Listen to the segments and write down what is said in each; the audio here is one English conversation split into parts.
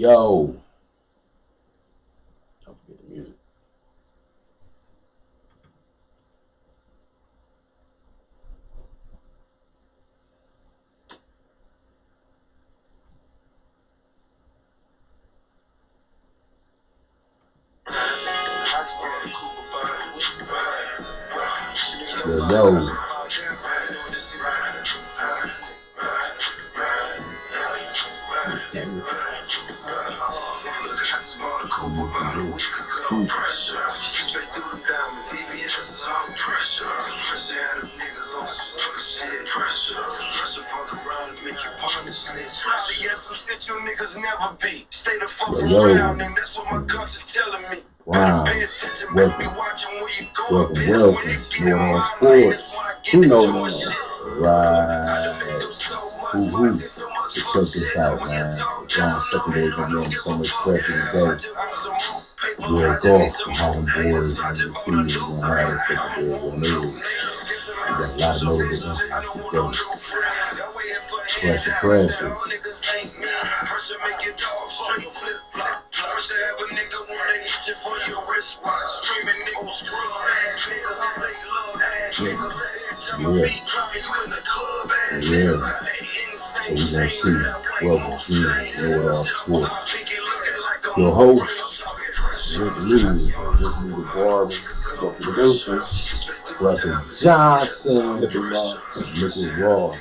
Yo. Don't forget the music. Yo. You niggas never be. Stay the fuck around, and that's what my guns are telling me. Wow. Pay attention, best be watching where you go. You know right. Check this out, man. John secondary been so much pressure today. We're golf from homeboys and the students and all that secondary with news. We got a lot of notable incidents today. Pressure. Pressure make your dog straight flip flop. Pressure have a nigga when they hit you for your wristwatch. Screaming nigga, screw ass nigga, they love ass nigga. I'ma be dropping you in the club ass nigga. So we gonna see. Welcome to Know It All Sports. Your host, Rick Lee, Rick Lee Barber, co-producer, Russell Johnson, Nicholas Raw.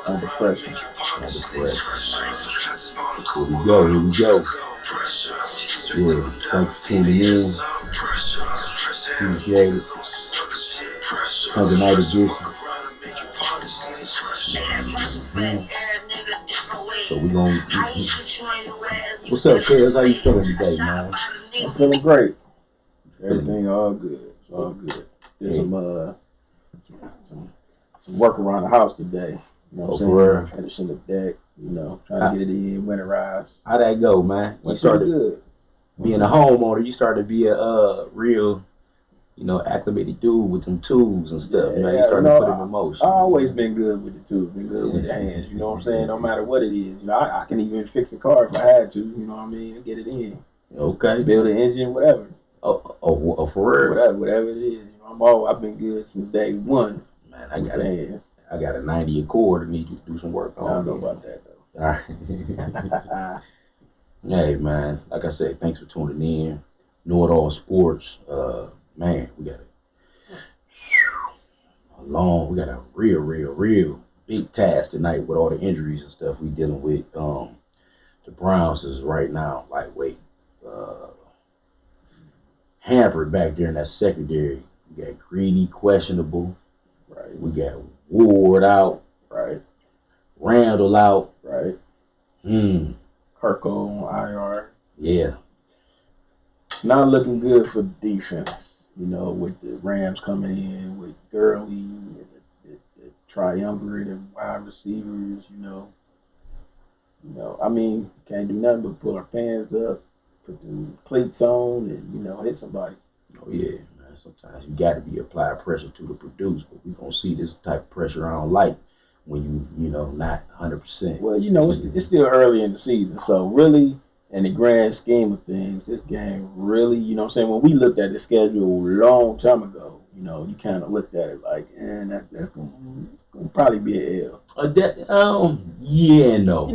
Under pressure. Here we go. Yeah, thanks for tuning in. Appreciate it. Sunday night edition. So we gonna. What's up, Kez? How you feeling today, man? I'm feeling great. Everything all good. It's all good. Did some work around the house today. You know what I'm saying? Finishing the deck, trying to get it in, winterize. How'd that go, man? You started good. Being a homeowner, you started to be a real, acclimated dude with them tools and stuff. Yeah, you started to put them in motion. I've always been good with the tools, been good with the hands, you know what I'm saying? No matter what it is. I can even fix a car if I had to, you know what I mean, get it in. Okay. Build an engine, whatever. Oh, for real? Whatever it is. I've been good since day one. Man, I got a 90 Accord I need you to do some work on. I don't know about that though. All right. Hey man, like I said, thanks for tuning in. Know It All Sports. Man, we got a real big task tonight with all the injuries and stuff we dealing with. The Browns is right now lightweight. Hampered back there in that secondary. We got Greedy questionable. Right. We got Ward out. Right. Randall out. Right. Kirko on IR. Yeah. Not looking good for defense, with the Rams coming in with Gurley and the triumvirate of wide receivers, can't do nothing but pull our pants up, put the cleats on, and, hit somebody. Oh, yeah, man. Sometimes you got to be applied pressure to produce, but we're going to see this type of pressure I don't like when not 100%. Well, it's still early in the season, so really, in the grand scheme of things, this game really, when we looked at the schedule a long time ago, you kind of looked at it like, that's going to probably be an L. Yeah, no.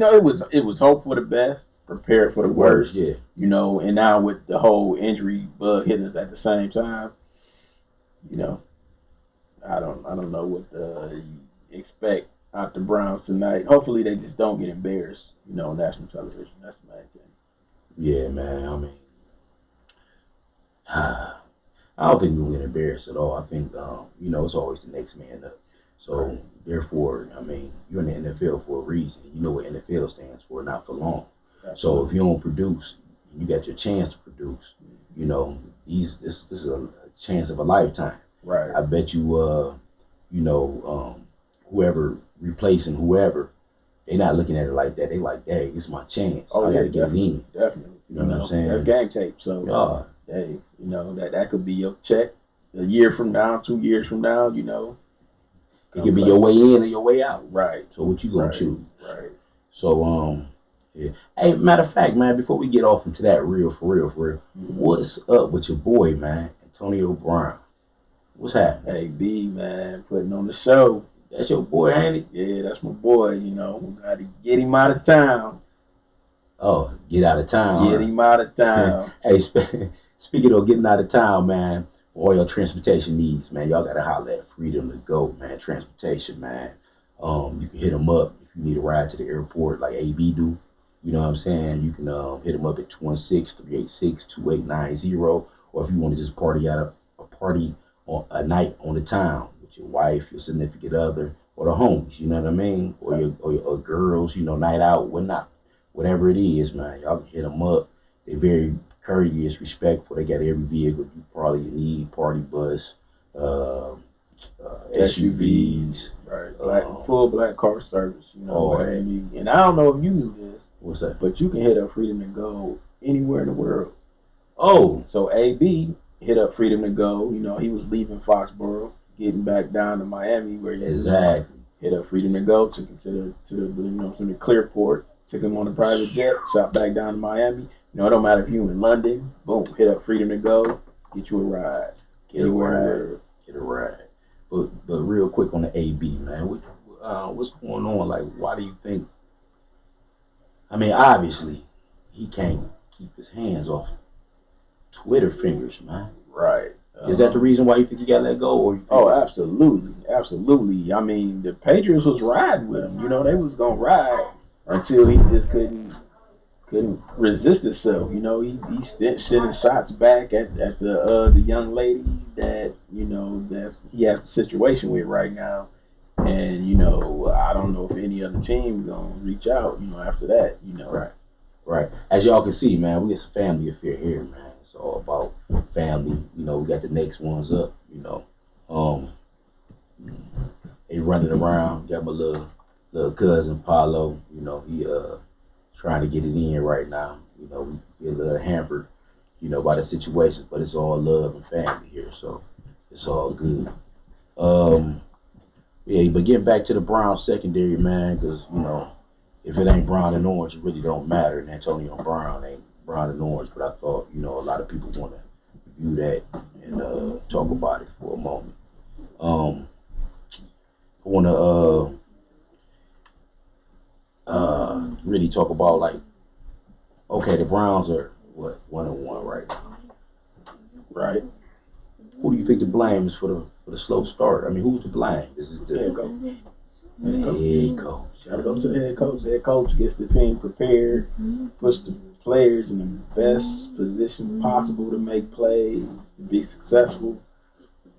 It was hope for the best, prepared for the worst. Yeah. And now with the whole injury bug hitting us at the same time, I don't know what you expect out the Browns tonight. Hopefully they just don't get embarrassed, on national television. That's the main thing. Yeah, man. I mean, I don't think we'll get embarrassed at all. I think, it's always the next man up. So, Therefore, I mean, you're in the NFL for a reason. You know what NFL stands for, not for long. Absolutely. So if you don't produce, you got your chance to produce. This is a chance of a lifetime. Right. I bet you, whoever replacing whoever, they're not looking at it like that. They like, hey, it's my chance. I got to get it in. Definitely. You know what I'm saying? That's game tape. So, hey, that could be your check a year from now, 2 years from now, It could be your way in or your way out. Right. So what you gonna choose? Right. So yeah. Hey, matter of fact, man, before we get off into that for real, what's up with your boy, man, Antonio Brown? What's happening? Hey, B, man, putting on the show. That's your boy, ain't it? Yeah, that's my boy. We got to get him out of town. Oh, get out of town. Get him out of town. Hey, speaking of getting out of town, man, for all your transportation needs, man, y'all gotta holler at Freedom to Go, man. Transportation, man. You can hit them up if you need a ride to the airport, like AB do. You know what I'm saying? You can hit them up at 216-386-2890, or if you want to just party out a party on a night on the town with your wife, your significant other, or the homies. You know what I mean? Or girls, night out, whatnot. Whatever it is, man, y'all can hit them up. They're very courteous, respectful. They got every vehicle you probably need: party bus, SUVs, right? Full black car service. Right. And I don't know if you knew this. What's that? But you can hit up Freedom to Go anywhere in the world. Oh, so AB hit up Freedom to Go. He was leaving Foxborough, getting back down to Miami, where he exactly hit up Freedom to Go, took him to the Clearport. Took him on a private jet, shot back down to Miami. It don't matter if you in London, boom, hit up Freedom to Go, get you a ride. Get a ride. But real quick on the AB, man, what's going on? Like, why do you think? I mean, obviously, he can't keep his hands off Twitter fingers, man. Right. Is that the reason why you think he got let go? Or absolutely. I mean, the Patriots was riding with him. They was gonna ride until he just couldn't resist himself. He sending shots back at the young lady that he has the situation with right now, and I don't know if any other team gonna reach out. After that. Right. As y'all can see, man, we got some family affair here, man. It's all about family. We got the next ones up. They running around. Got my little cousin Paulo, he trying to get it in right now. We get a little hampered, by the situation, but it's all love and family here, so it's all good. Yeah, but getting back to the Brown secondary, man, because if it ain't brown and orange, it really don't matter. And Antonio Brown ain't brown and orange, but I thought a lot of people want to review that and talk about it for a moment. I want to really talk about, like, okay, the Browns are what, 1-1 right now, right? Who do you think the blame is for the slow start? I mean, who's to blame? Is it the head coach? Head coach. Gotta go to the head coach. The head coach gets the team prepared, puts the players in the best position possible to make plays, to be successful.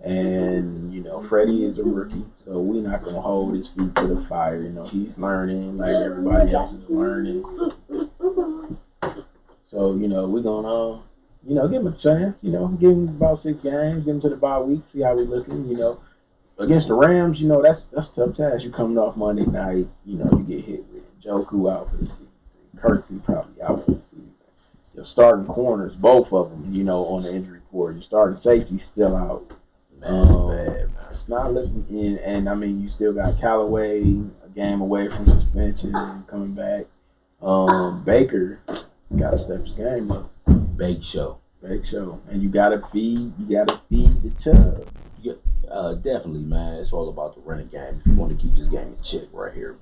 And Freddie is a rookie, so we're not gonna hold his feet to the fire. He's learning like everybody else is learning. So we're gonna give him a chance. Give him about 6 games, give him to the bye week, see how we're looking. Against the Rams, that's tough task. You coming off Monday night, you get hit with Njoku out for the season, Kirksey probably out for the season. Your starting corners, both of them, on the injury report. Your starting safety still out. Man. It's not looking in, and I mean, you still got Callaway a game away from suspension, coming back. Baker got to step his game up. Bake show, and you gotta feed the Chubb. Definitely, man. It's all about the running game. If you want to keep this game in check, right here,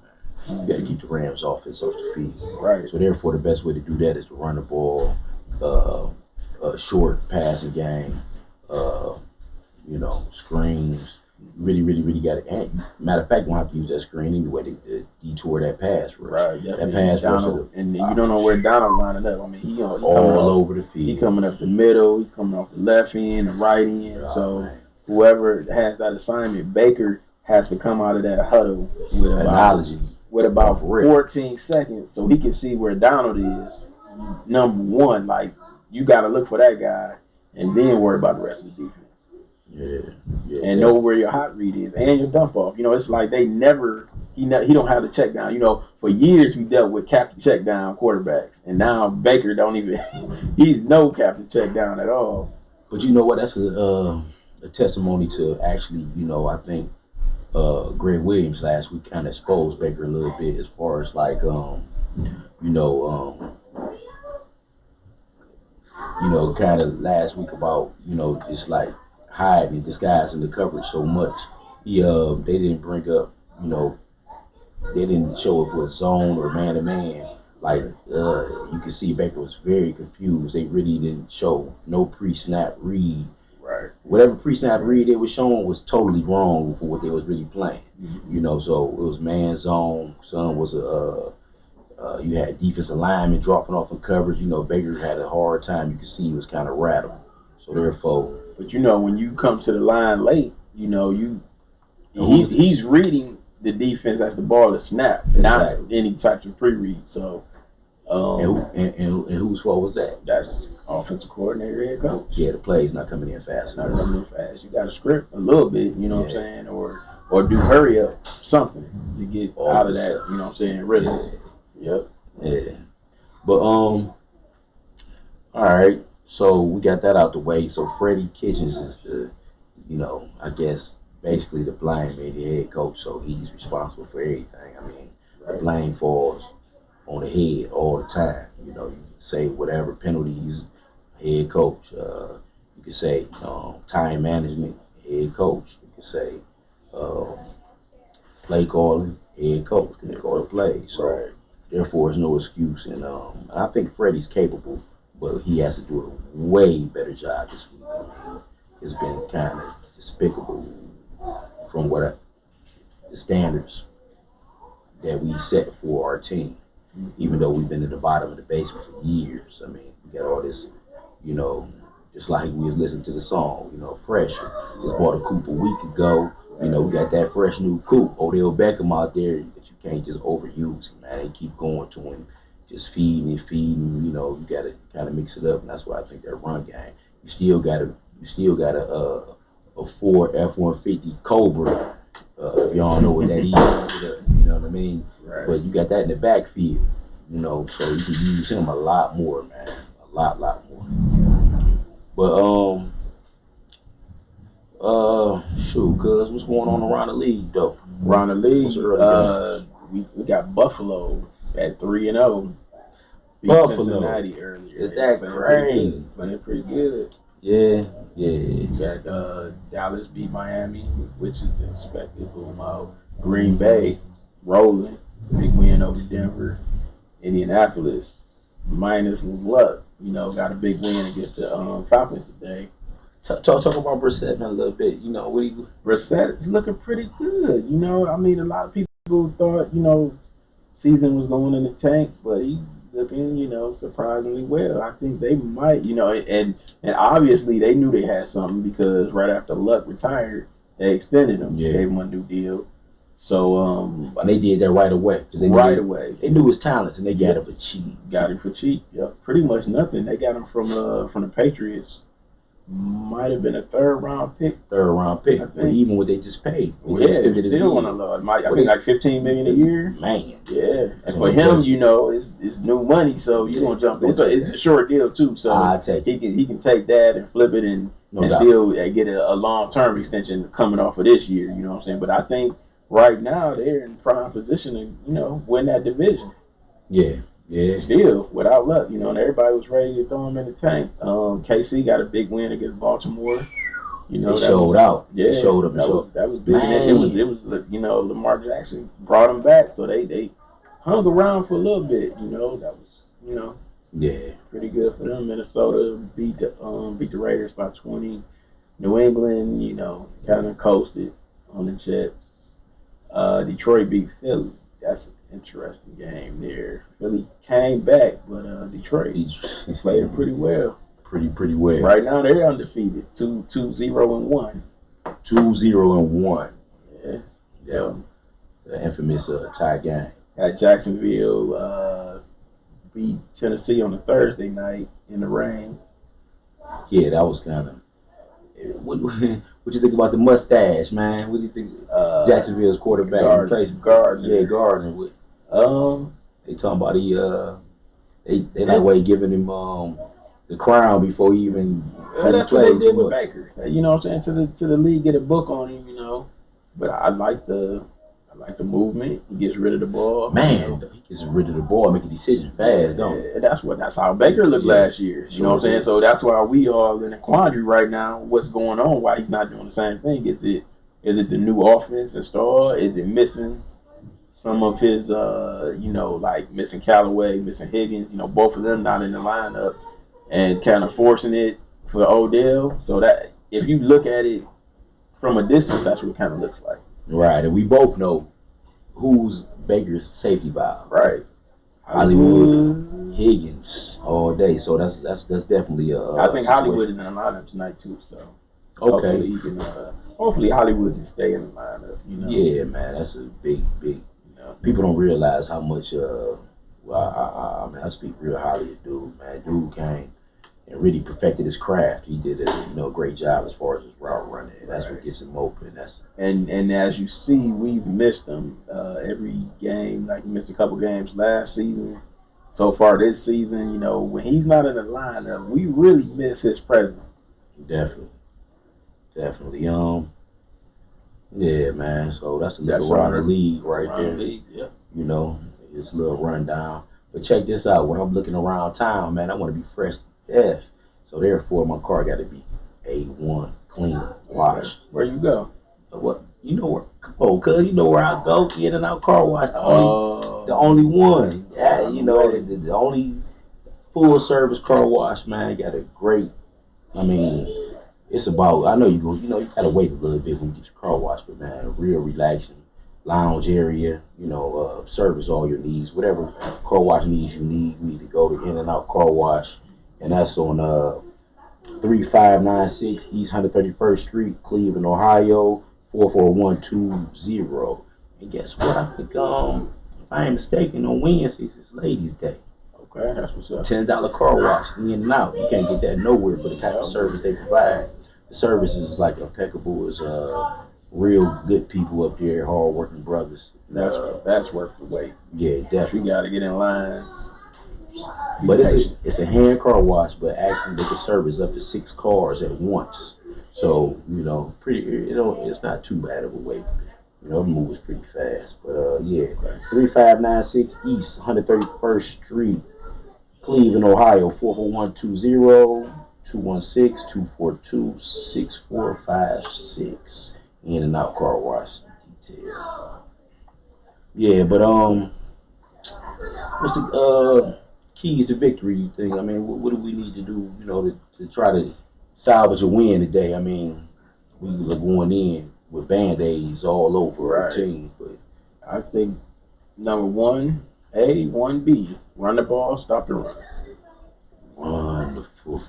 man, you got to keep the Rams offense off the field. Right. So therefore, the best way to do that is to run the ball, short passing game. Screens. Really, really, really got it. Matter of fact, you don't have to use that screen anyway to detour that pass rush. Right. That pass rush. And you don't know where Donald lining up. I mean, he all over the field. He's coming up the middle. He's coming off the left end, the right end. So whoever has that assignment, Baker has to come out of that huddle with about 14 seconds, so he can see where Donald is. Number one, like, you got to look for that guy, and then worry about the rest of the defense. And know where your hot read is and your dump off. It's like they never. He don't have the check down. For years we dealt with captain check down quarterbacks, and now Baker don't even. He's no captain check down at all. But you know what? That's a testimony to actually. I think Greg Williams last week kind of exposed Baker a little bit as far as like you know kind of last week about just like hiding and disguising the coverage so much. They didn't bring up they didn't show if it was zone or man to man. Like you can see Baker was very confused. They really didn't show no pre-snap read. Right. Whatever pre-snap read they were showing was totally wrong for what they was really playing. Mm-hmm. So it was man zone. Some was you had defensive linemen dropping off in coverage. Baker had a hard time. You could see he was kind of rattled. So therefore, but when you come to the line late, he's reading the defense as the ball is snapped, not any types of pre-read. So, and whose fault was that? That's offensive coordinator, head coach. Yeah, the play's not coming in fast. Not coming in fast. You got to script a little bit, what I'm saying, or do hurry up something to get out of that. You know what I'm saying? Really. Yep. Yeah. But all right. So we got that out the way. So Freddie Kitchens is the, I guess basically the blind made the head coach. So he's responsible for everything. I mean, the blame falls on the head all the time. You can say whatever penalties, head coach. You could say time management, head coach. You could say play calling, head coach. They call the play. So therefore, there's no excuse. And I think Freddie's capable, but he has to do a way better job this week. I mean, it's been kind of despicable from the standards that we set for our team. Even though we've been at the bottom of the basement for years. I mean, we got all this, just like we was listening to the song, pressure. Just bought a coupe a week ago. We got that fresh new coupe. Odell Beckham out there, but you can't just overuse him, man. They keep going to him, just feeding. You got to kind of mix it up, and that's why I think that run game. You still got a Ford F-150 Cobra. If y'all know what that is, you know what I mean. Right. But you got that in the backfield, so you can use him a lot more, man. A lot more. But shoot, cuz what's going on around the league though? Around the league, we got Buffalo at 3-0. Buffalo. Cincinnati earlier. Is that crazy? Playing pretty good. Yeah. We got Dallas beat Miami, which is expected. Green Bay rolling, big win over Denver. Indianapolis minus luck, got a big win against the Falcons today. Talk about Brissett a little bit. Brissett is looking pretty good. I mean, a lot of people thought season was going in the tank, but he's looking surprisingly well. I think they might, and obviously they knew they had something because right after Luck retired, they extended him. Yeah. Gave him a new deal. So and they did that right away. They knew his talents and they got him for cheap. Got him for cheap. Yep. Pretty much nothing. They got him from the Patriots. Might have been a third round pick. But even what they just paid. Still on a lot. I think like $15 million a year. Man. Yeah. And for him, it's new money, so you're gonna jump in. So it's a short deal too. So he can take that and flip it and still get a long term extension coming off of this year. You know what I'm saying? But I think right now they're in prime position to win that division. Yeah. Still, without Luck, and everybody was ready to throw him in the tank. KC got a big win against Baltimore. They showed out. Yeah, they showed up. That was big. It was Lamar Jackson brought him back, so they hung around for a little bit. That was pretty good for them. Minnesota beat the Raiders by 20. New England, kind of coasted on the Jets. Detroit beat Philly. That's an interesting game there. Philly came back, but Detroit played it pretty well. Pretty well. Right now they're undefeated. 2-0-1. 2-0-1. Yeah. So the infamous tie game. At Jacksonville beat Tennessee on a Thursday night in the rain. Yeah, that was kind of. What you think about the mustache, man? What do you think? Jacksonville's quarterback Gardner. Yeah, Gardner. They talking about they like way giving him the crown before he even that's what they did with Baker. You know what I'm saying? To the league, get a book on him. But I like the movement. He gets rid of the ball. Man, he gets rid of the ball, make a decision fast, don't he? Yeah, that's how Baker looked last year. You know what I'm saying? So that's why we are in a quandary right now. What's going on? Why he's not doing the same thing? Is it the new offense installed? Is it missing some of his like missing Callaway, missing Higgins? Both of them not in the lineup and kind of forcing it for Odell. So that if you look at it from a distance, that's what it kind of looks like. Right, and we both know who's Baker's safety valve. Right. Hollywood, Higgins, all day. So that's definitely a. I think Hollywood is in the lineup tonight too. So okay, hopefully Hollywood can stay in the lineup. Yeah, man, that's a big. People don't realize how much. I speak real highly of dude, man. Dude came and really perfected his craft. He did a great job as far as his route running. That's what gets him open. And as you see, we've missed him every game. Like, we missed a couple games last season. So far this season, when he's not in the lineup, we really miss his presence. Definitely. Yeah, man. So that's the look around the league right there. Yeah. It's a little rundown. But check this out. When I'm looking around town, man, I want to be fresh F. So therefore, my car got to be A1, clean, washed. Where you go? What? Come on, cuz you know where I go. In and out car wash. The only one. Yeah, the only full service car wash, man. Got a great. It's about. I know you go. You gotta wait a little bit when you get your car washed, but man, real relaxing. Lounge area, service all your needs, whatever car wash needs you need to go to In and Out Car Wash, and that's on 3596 East 131st Street, Cleveland, Ohio 44120. And guess what? I think if I ain't mistaken, on Wednesdays it's Ladies' Day. Okay, that's what's up. $10 car wash, In and Out. You can't get that nowhere for the type of service they provide. The service is like impeccable. It's real good people up there, hard-working brothers. That's worth the wait. Yeah, definitely. You got to get in line. But it's a hand car wash, but actually they can service up to 6 cars at once. So it's not too bad of a wait. It moves pretty fast. But 3596 East 131st Street, Cleveland, Ohio 44120 216-242-6456. In and Out Car Wash detail. Yeah, but what's the keys to victory, you think? What do we need to do, to try to salvage a win today? We were going in with Band-Aids all over our team, but I think number 1A, 1B, run the ball, stop the run. Wonderful.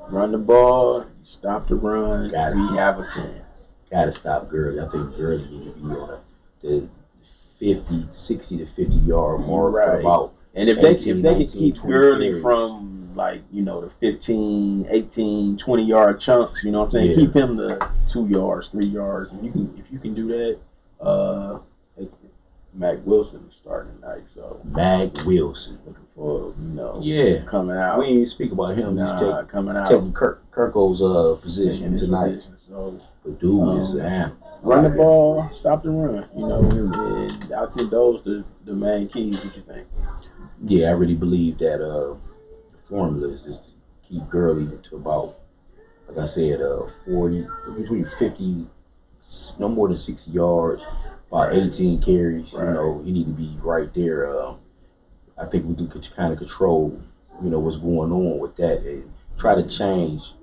Run the ball, stop the run. We have a chance. Gotta stop Gurley. I think Gurley need to be on the 60 to 50 yard mark. Right. About and if they can keep Gurley from the 15, 18, 20 yard chunks, you know what I'm saying? Yeah. Keep him to 2 yards, 3 yards. If you can do that, Mac Wilson is starting tonight. So Mac Wilson. Looking for coming out. We ain't speak about him. He's coming out. Taking Kirko's position tonight. So the dude is run the ball, stop the run. And I think those are the main keys. What you think? Yeah, I really believe that the formula is just to keep Gurley to about, like I said, 40, between 50, no more than 60 yards, about 18 carries. Right. He need to be right there. I think we can kind of control, what's going on with that, and try to change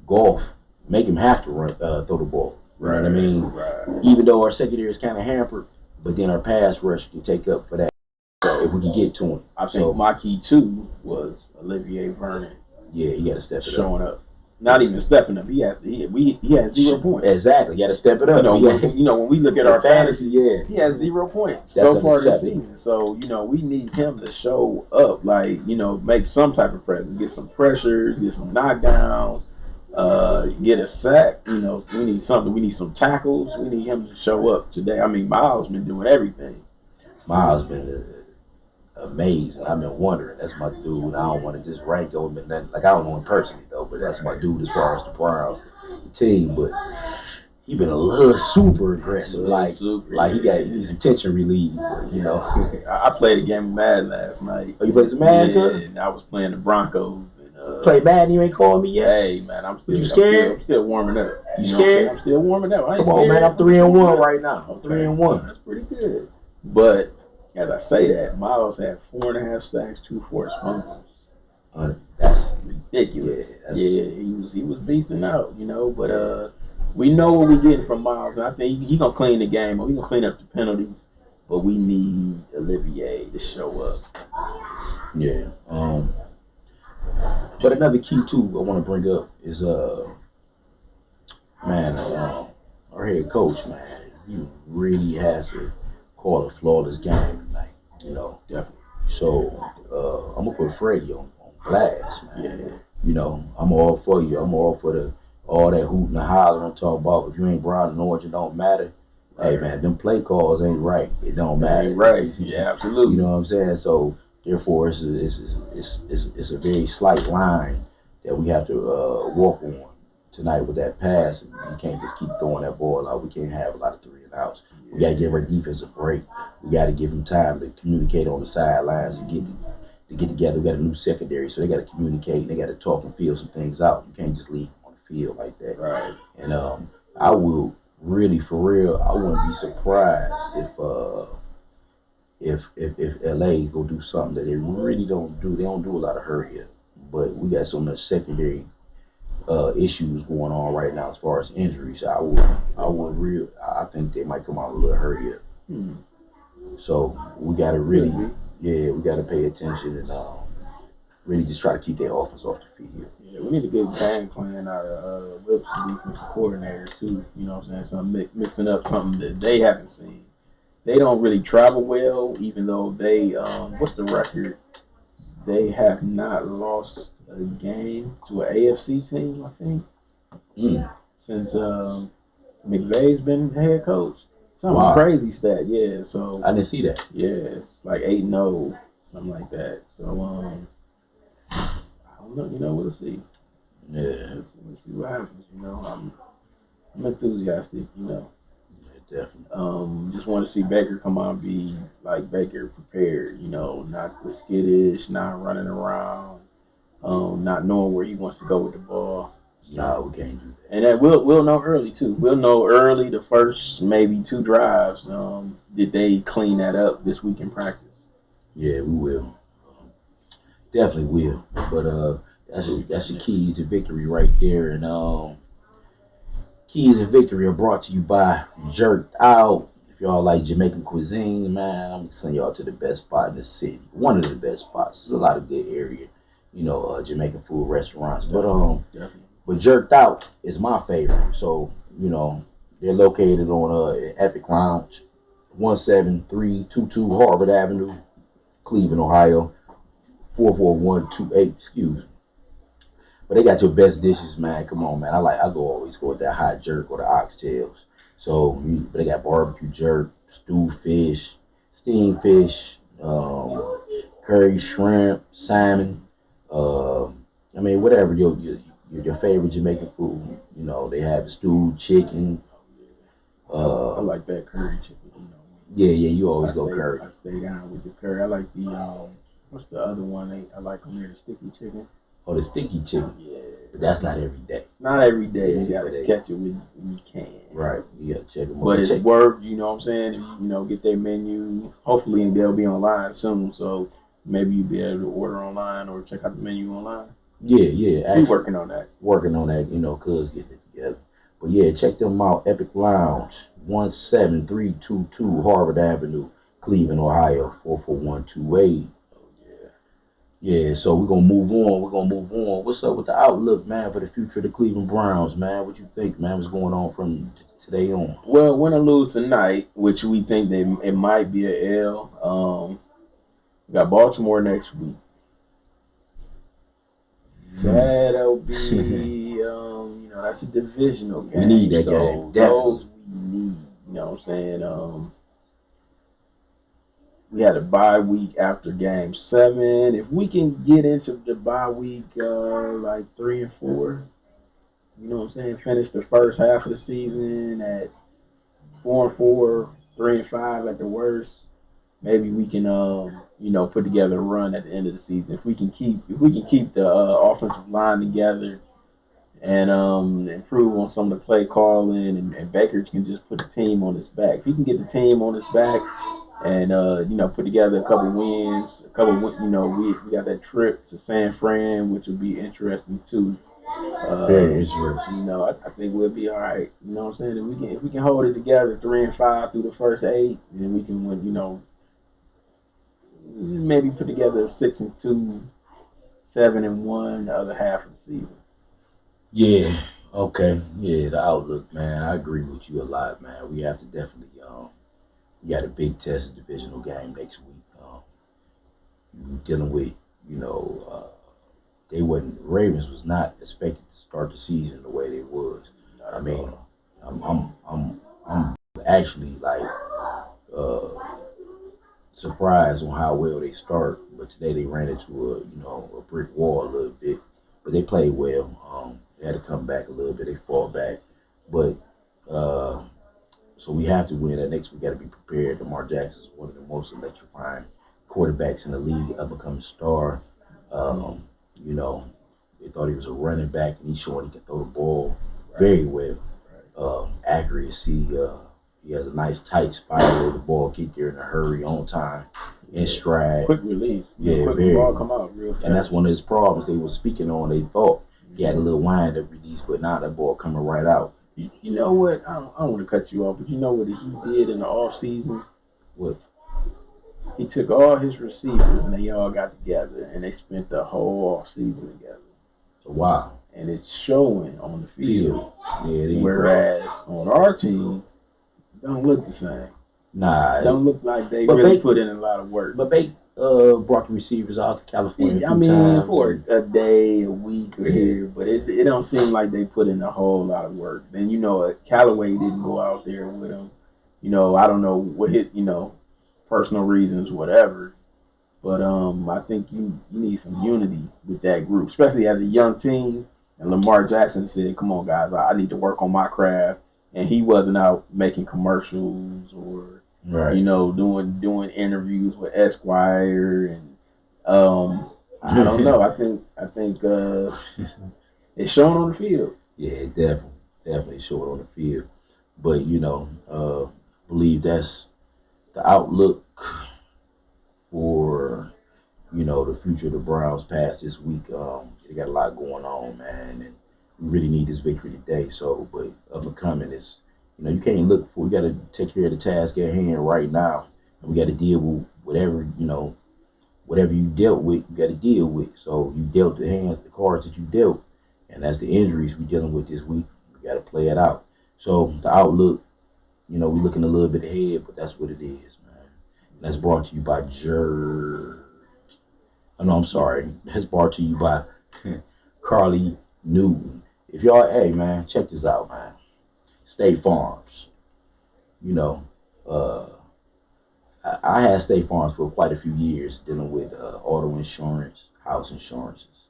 Goff, make him have to run, throw the ball. You know what I mean? Right. Even though our secondary is kind of hampered, but then our pass rush can take up for that. So if we can get to him. I think my key too was Olivier Vernon. Yeah, he got to step it up. Showing up. Not even stepping up. He has 0 points. Exactly. He got to step it up. When we look at our fantasy, he has 0 points That's so far this season. So, we need him to show up, make some type of presence, get some pressures, get some knockdowns, get a sack. We need something. We need some tackles. We need him to show up today. Miles been doing everything. Miles been amazing. I've been wondering. That's my dude. I don't want to just rank him and I don't know him personally though, but that's my dude as far as the Browns, the team. But he been a little super aggressive, like he needs some tension relief, you know. I played a game of Madden last night. Oh, you played some Madden? Yeah, and I was playing the Broncos. And, play Madden? You ain't calling me yet? Hey man, I'm still. You scared? I'm still warming up. You scared? I'm still warming up. Come on, man. I'm 3-1 right now. I'm 3-1. That's pretty good. But as I say that, Miles had 4.5 sacks, 2 forced fumbles. That's ridiculous. Yeah, he was beasting out, you know. But we know what we're getting from Miles, and I think he's gonna clean the game up. He's gonna clean up the penalties. But we need Olivier to show up. Yeah. But another key too I want to bring up is our head coach, man. He really has to call a flawless game tonight. You know. Definitely. So I'm gonna put Freddie on blast, man. Yeah. You know, I'm all for you. I'm all for all that hooting and hollering and talking about if you ain't brown and orange, it don't matter. Hey man, them play calls ain't right. It don't matter. Ain't right. Yeah, absolutely. You know what I'm saying? So therefore, it's a very slight line that we have to walk on tonight with that pass. And we can't just keep throwing that ball out. We can't have a lot of 3 and outs. We got to give our defense a break. We got to give them time to communicate on the sidelines and get together. We got a new secondary, so they got to communicate and they got to talk and feel some things out. You can't just leave on the field like that. Right. And I will really, for real, I wouldn't be surprised if LA go do something that they really don't do. They don't do a lot of hurry up, but we got so much secondary issues going on right now as far as injuries. I think they might come out a little hurry up. So we got to we got to pay attention and really just try to keep their offense off the field. Yeah, we need a good game plan out of Whips, the defensive coordinator too. You know what I'm saying? So mixing up something that they haven't seen. They don't really travel well, even though they what's the record? They have not lost a game to an AFC team, I think, since McVay's been head coach. Something crazy stat, yeah. So I didn't see that. Yeah, it's like 8-0, something like that. So I don't know. You know, we'll see. Yeah, we'll see what happens. You know, I'm enthusiastic. You know. Definitely. Just want to see Baker come out and be like Baker prepared, you know, not the skittish, not running around, not knowing where he wants to go with the ball. No, we can't do that. And that we'll know early too. We'll know early the first maybe 2 drives. Did they clean that up this week in practice? Yeah, we will. Definitely will. But that's the keys to victory right there. And keys to victory are brought to you by Jerked Out. If y'all like Jamaican cuisine, man, I'm gonna send y'all to the best spot in the city. One of the best spots. There's a lot of good area, you know, Jamaican food restaurants. But Jerked Out is my favorite. So, you know, they're located on Epic Lounge, 17322 Harvard Avenue, Cleveland, Ohio, 44128. Excuse me. But they got your best dishes, man. Come on, man. Always go with that hot jerk or the oxtails. So they got barbecue jerk, stewed fish, steamed fish, curry shrimp, salmon. Whatever your favorite Jamaican food. You know, they have stewed chicken. I like that curry chicken. You know. Yeah. You always go curry. I stay down with the curry. I like the what's the other one? I like them there, the sticky chicken. Oh, the sticky chicken. Yeah. But that's not every day. It's not every day. You gotta catch it when you can. Right. You gotta check them out. But it's worth, you know what I'm saying? You know, get their menu. Hopefully they'll be online soon. So maybe you'll be able to order online or check out the menu online. Yeah. Actually, working on that. You know, cuz getting it together. But yeah, check them out. Epic Lounge, 17322 Harvard Avenue, Cleveland, Ohio, 44128. Yeah, so we're going to move on. What's up with the outlook, man, for the future of the Cleveland Browns, man? What you think, man? What's going on from today on? Well, win or lose tonight, which we think it might be an L. We got Baltimore next week. That'll be, that's a divisional game. We need that game. Those we need, you know what I'm saying? We had a bye week after Game 7. If we can get into the bye week like 3 and 4, you know what I'm saying, finish the first half of the season at 4-4, 3-5 at the worst, maybe we can put together a run at the end of the season. If we can keep the offensive line together and improve on some of the play calling, and Baker can just put the team on his back. If he can get the team on his back and put together a couple wins, we got that trip to San Fran, which would be interesting too. Very interesting. I think we'll be all right. You know what I'm saying? If we can hold it together 3-5 through the first 8, then we can win. Maybe put together a 6-2, 7-1 the other half of the season. Yeah. Okay. Yeah. The outlook, man. I agree with you a lot, man. We have to definitely. We got a big test, divisional game next week. Dealing with, you know, they wasn't Ravens was not expected to start the season the way they was. I mean, I'm actually like uh, surprised on how well they start, but today they ran into a brick wall a little bit. But they played well. They had to come back a little bit. They fought back, but uh, so we have to win. That next we got to be prepared. Lamar Jackson is one of the most electrifying quarterbacks in the league, up and coming star. Um, you know, they thought he was a running back, and he's showing he can throw the ball very well. Accuracy. He has a nice tight spot where the ball get there in a hurry, on time, in stride. Quick release. Yeah, quick very. ball come out real fast. And that's one of his problems they were speaking on. They thought he had a little wind up release, but now that ball coming right out. You know what? I don't want to cut you off, but you know what he did in the off season? What? He took all his receivers and they all got together and they spent the whole off season together. So wow. And it's showing on the field. Yeah, they Whereas on our team, it don't look the same. Nah. It don't look like they really put in a lot of work. But they brought the receivers out to California. I mean, for a day, a week, or here, but it don't seem like they put in a whole lot of work. Then Callaway didn't go out there with him. I don't know what personal reasons, whatever. But I think you need some unity with that group, especially as a young team. And Lamar Jackson said, "Come on, guys, I need to work on my craft." And he wasn't out making commercials or right. doing interviews with Esquire, and I don't know. I think it's showing on the field. Yeah, definitely showing on the field. But believe that's the outlook for the future of the Browns past this week. They got a lot going on, man, and we really need this victory today. So, but up and coming is, you can't look for. We got to take care of the task at hand right now, and we got to deal with whatever you dealt with. You got to deal with. So you dealt the cards that you dealt, and that's the injuries we're dealing with this week. We got to play it out. So the outlook, we're looking a little bit ahead, but that's what it is, man. And that's brought to you by That's brought to you by Carly Newton. If y'all, hey man, check this out, man. State Farms. I had State Farms for quite a few years dealing with auto insurance, house insurances.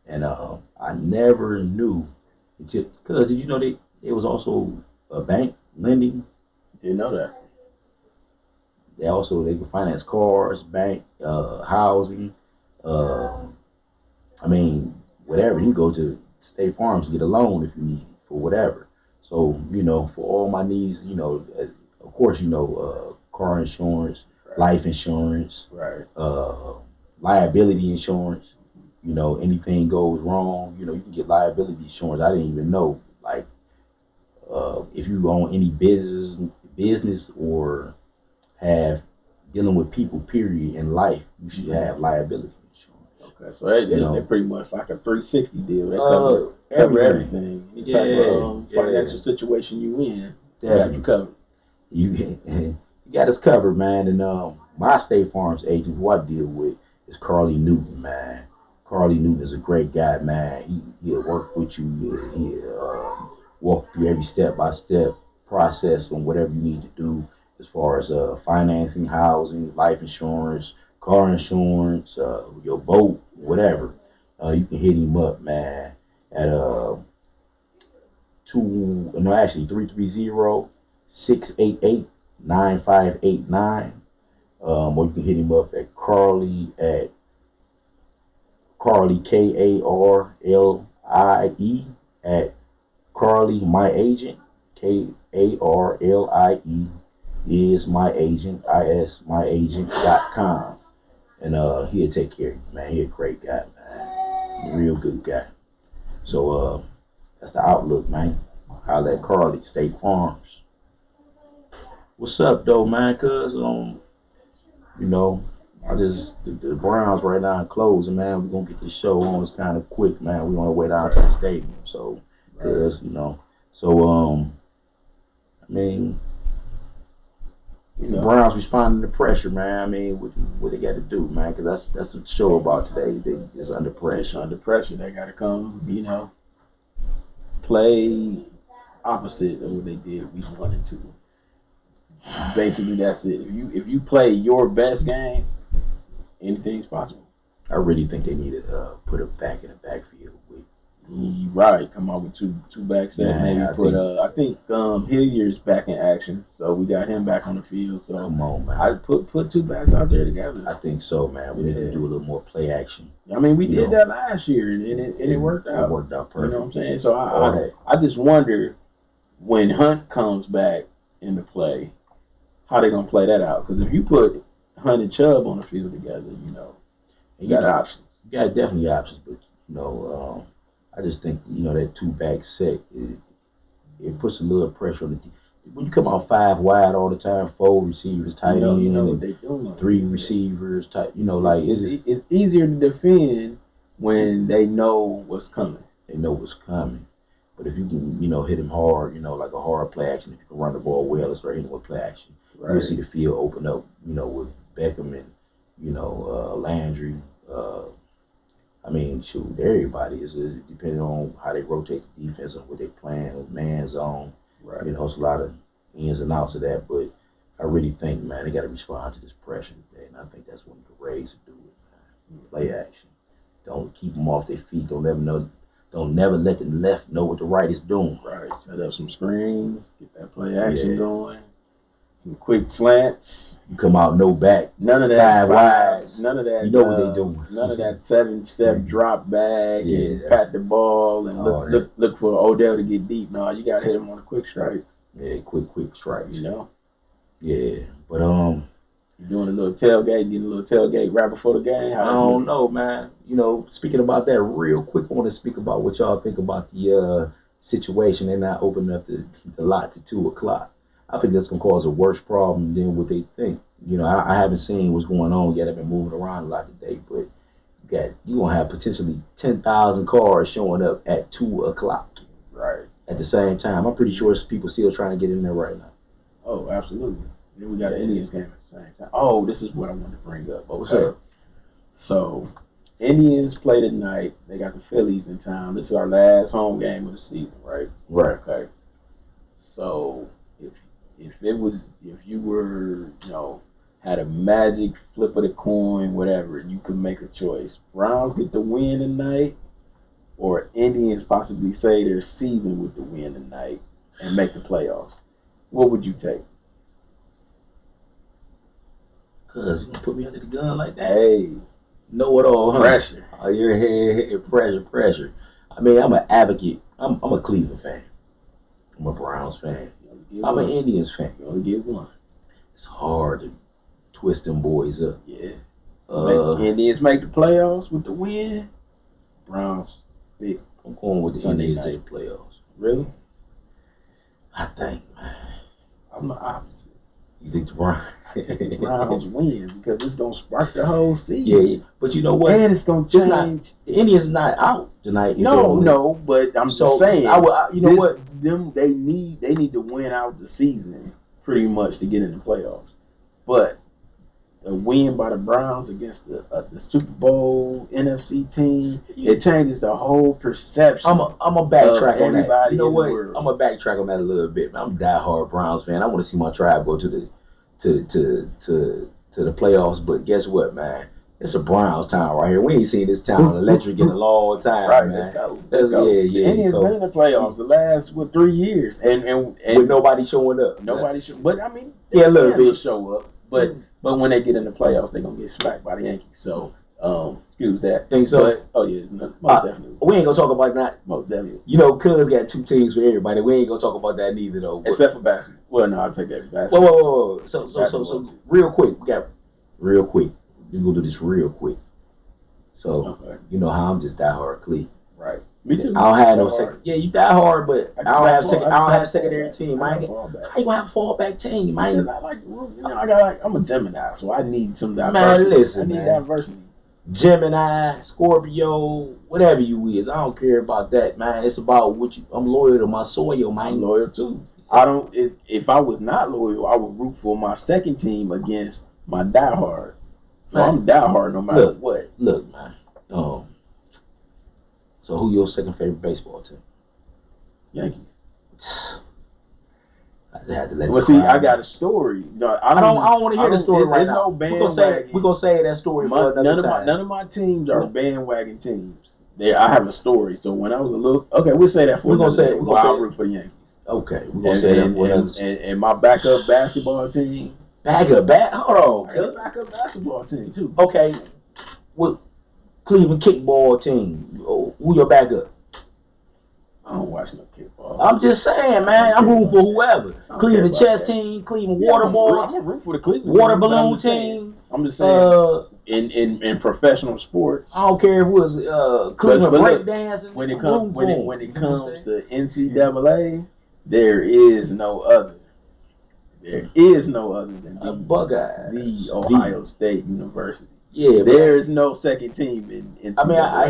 And I never knew until, because did you know they was also a bank lending? Didn't know that. They can finance cars, bank, housing. Whatever. You can go to State Farms to get a loan if you need it for whatever. So, for all my needs, of course, car insurance, life insurance, right, liability insurance. Anything goes wrong, you can get liability insurance. I didn't even know, like, if you own any business or have dealing with people, period, in life, you should have liability insurance. Okay, so they're pretty much like a 360 deal. They cover everything. Any type of financial situation you in, they got you covered. You got us covered, man. And my State Farms agent, who I deal with, is Carly Newton, man. Carly Newton is a great guy, man. He'll work with you. He'll walk through every step-by-step process on whatever you need to do as far as financing, housing, life insurance, car insurance, your boat, whatever. You can hit him up, man, at 330-688-9589. Or you can hit him up at Carly at Carly Karlie at Carly My Agent Karlie is my agent ismyagent.com, and he'll take care of you, man. He's a great guy, man, real good guy. So that's the outlook, man. Holla at Carly, State Farms. What's up, though, man? Cause you know, the Browns right now are closing, man. We're gonna get this show on. It's kind of quick, man. We want to wait out to the stadium, so cause I mean, the Browns responding to pressure, man. I mean, what they got to do, man? Because that's what the show about today. They just under pressure. Under pressure, they got to come, play opposite of what they did week 1 and 2. Basically, that's it. If you play your best game, anything's possible. I really think they need to put it back in the backfield. Right, come on with two back set. Maybe I think Hilliard's back in action, so we got him back on the field. So come on, man. I put two backs out there together. I think so, man. We need to do a little more play action. I mean, we did that last year, and it worked out. It worked out perfect. You know what I'm saying? So I just wonder when Hunt comes back into play, how they gonna play that out? Because if you put Hunt and Chubb on the field together, you got options. You got definitely options, but I just think that 2-back set it puts a little pressure on the team. When you come out 5 wide all the time, 4 receivers tight end, and 3 receivers tight, it's easier to defend when they know what's coming. They know what's coming. But if you can, hit him hard, like a hard play action, if you can run the ball well, let's start hitting with play action. Right. You'll see the field open up, with Beckham and Landry. I mean, shoot, everybody is depending on how they rotate the defense and what they playing with man zone. Right. It's a lot of ins and outs of that, but I really think, man, they got to respond to this pressure today, and I think that's one of the ways to do it, man. Play action. Don't keep them off their feet. Don't never let the left know what the right is doing. Right. Set up some screens, get that play action going. Some quick slants. You come out no back. None of that 5 wides. None of that. You know what they doing. None of that 7-step drop back and pat the ball and look for Odell to get deep. No, you gotta hit him on the quick strikes. Yeah, quick strikes. Yeah, but you're doing a little tailgate, getting a little tailgate right before the game. I don't know, man. Speaking about that real quick, I want to speak about what y'all think about the situation. They're not opening up the lot to 2:00. I think that's going to cause a worse problem than what they think. I haven't seen what's going on yet. I've been moving around a lot today, but you're going to have potentially 10,000 cars showing up at 2:00. Right. At the same time. I'm pretty sure people still trying to get in there right now. Oh, absolutely. Then we got an Indians game at the same time. Oh, this is what I wanted to bring up. Okay. What's up? So, Indians play tonight. They got the Phillies in town. This is our last home game of the season, right? Right. Okay. So, if you were, had a magic flip of the coin, whatever, you could make a choice. Browns get the win tonight, or Indians possibly say their season with the win tonight and make the playoffs. What would you take? Cuz you gonna put me under the gun like that? Hey, know it all, huh? Pressure. Oh, your head, pressure. I mean, I'm an advocate. I'm a Cleveland fan. I'm a Browns fan. I'm an Indians fan. You only get one. It's hard to twist them boys up. Yeah. Indians make the playoffs with the win. Browns big. I'm going with the Indians to the playoffs. Really? I think, man. I'm the opposite. You think the Browns? I think the Browns win because it's gonna spark the whole season. Yeah, but you know what? And it's gonna change. The Indians not out tonight. No, but I'm just saying. What? They need to win out the season pretty much to get in the playoffs. But a win by the Browns against the Super Bowl NFC team, it changes the whole perception. I'm a backtrack on that. You know what? World. I'm a backtrack on that a little bit. I'm a diehard Browns fan. I want to see my tribe go to the playoffs. But guess what, man? It's a Browns town right here. We ain't seen this town electric in a long time, Right, man. let's go. Yeah. The Indians been in the playoffs the last 3 years, and with nobody showing up. Nobody should. But I mean, yeah, a little bit show up. But when they get in the playoffs, they gonna get smacked by the Yankees. So excuse that. Think so? But, oh yeah, most definitely. We ain't gonna talk about that. Most definitely. You know, Cuz got 2 teams for everybody. We ain't gonna talk about that neither, though. Except for basketball. Well, no, I'll take that for basketball. Whoa. So, real quick, real quick. We're gonna do this real quick. So, you know how I'm just diehard Cleveland. Right. Me too. I don't have no second. Yeah, you die hard, but I don't have second. I don't have secondary team. How you gonna have a fallback team? I I'm a Gemini, so I need some diversity. Man, listen, I need diversity. Gemini, Scorpio, whatever you is, I don't care about that, man. It's about what you. I'm loyal to my soil, man. I'm loyal too. I don't. If I was not loyal, I would root for my second team against my diehard. So man, I'm diehard no matter what. Look, man. So who your second favorite baseball team? Yankees. I just had to let well, see, I got a story. No, I don't want to hear the story right now. No bandwagon. We're gonna say that story for another time. None of my teams are bandwagon teams. I have a story. So when I was a little, okay, we'll say that for. We're gonna say I root for the Yankees. Okay, we're gonna say that for and my backup basketball team. Hold on, I got a backup basketball team too. Okay, well, Cleveland kickball team. Who your backup? I don't watch no kickball. I'm just saying, man. I'm rooting for whoever. Cleveland chess team, Cleveland water ball. I'm rooting for the Cleveland water balloon team. I'm just saying. In professional sports, I don't care if it was Cleveland breakdancing. When it comes to NCAA, there is no other. There is no other than Buckeye, the Ohio State University. Yeah, there is no second team in NCAA. I mean, I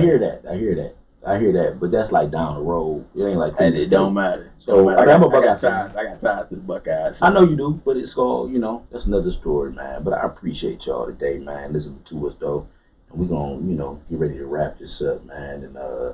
hear that, but that's like down the road. It ain't like and it don't matter. So I'm a Buckeye fan. I got ties to the Buckeyes. So. I know you do, but it's called, that's another story, man. But I appreciate y'all today, man. Listening to us though, and we're gonna, get ready to wrap this up, man. And I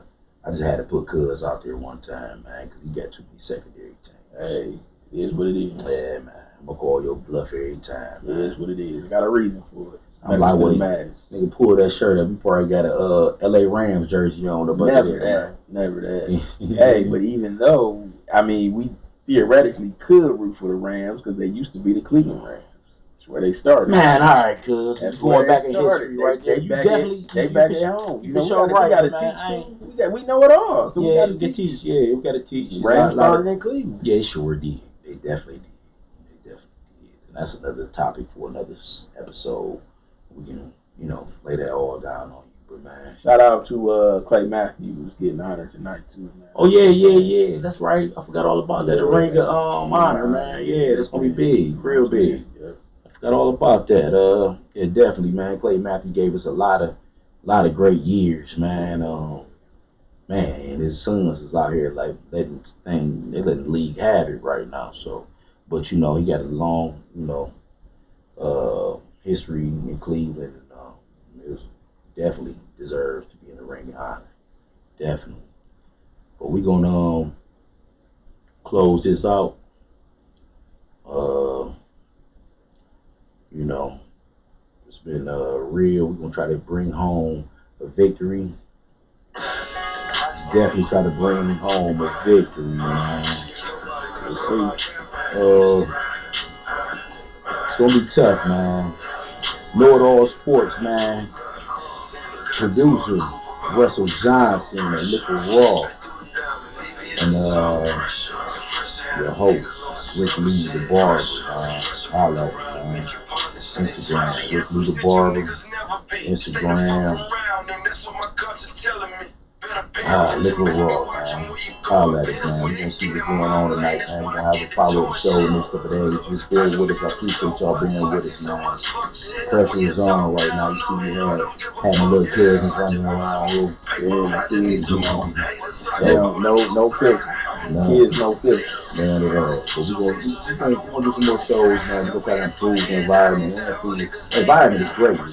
just had to put Cuz out there one time, man, because he got too many secondary teams. Hey, it is what it is. Yeah, man. I'm gonna call your bluff every time. Man. It is what it is. I got a reason for it. I'm like, wait, nigga, pull that shirt up. You probably got a LA Rams jersey on. Never that. Hey, but even though, I mean, we theoretically could root for the Rams because they used to be the Cleveland Rams. That's where they started. Man, all right, Cuz. That's going back in history right there. They back at home. You sure right, we got to teach. We know it all. So yeah, we got to teach. Yeah, we got to teach. Rams started in Cleveland. Yeah, they sure did. They definitely did. And that's another topic for another episode. We can, lay that all down on you. But man, shout out to Clay Matthews getting honored tonight too, man. Oh yeah. That's right. I forgot all about that. The ring of honor, man. Yeah, that's gonna be big, real big. Yeah. I forgot all about that. Yeah, definitely, man. Clay Matthews gave us a lot of great years, man. Man, and his sons is out here like letting the league have it right now. So, but he got a long, history in Cleveland, and it was definitely deserves to be in the ring of honor, definitely. But we're gonna close this out. It's been real. We're gonna try to bring home a victory. Definitely try to bring home a victory, man. It's gonna be tough, man. Know It All Sports, man. Producer Russell Johnson and Liquor Raw. And your host, Rick Lee the Barber. Holla at me, man. Instagram, Rick Lee the Barber. Instagram. Liquor Raw, man. Holla at us, man. We're gonna see what's going on tonight, man. We're gonna have a follow-up show in this couple of days. Just bear with us. I appreciate y'all being with us, man. Pressure is on right now. You see me having a little kids running around here. Yeah, kids, no fish. Kids, no fish. Man, at all. So we're gonna do some more shows, man. We're gonna try to improve the environment. The environment is great, but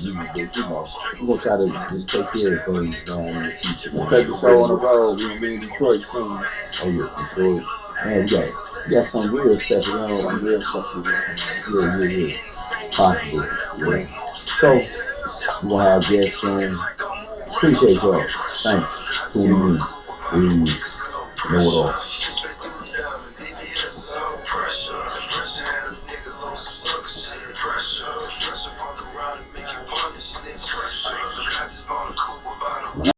we're gonna try to just take care of things, man, in the future. We'll take the show on the road. We're gonna be in Detroit soon. Oh yeah, Detroit. Man, we got some real stuff, some real stuff. Yeah. Possible. Yeah. So We're gonna have guests on. Appreciate y'all. Thanks. Tuning in. We know it all.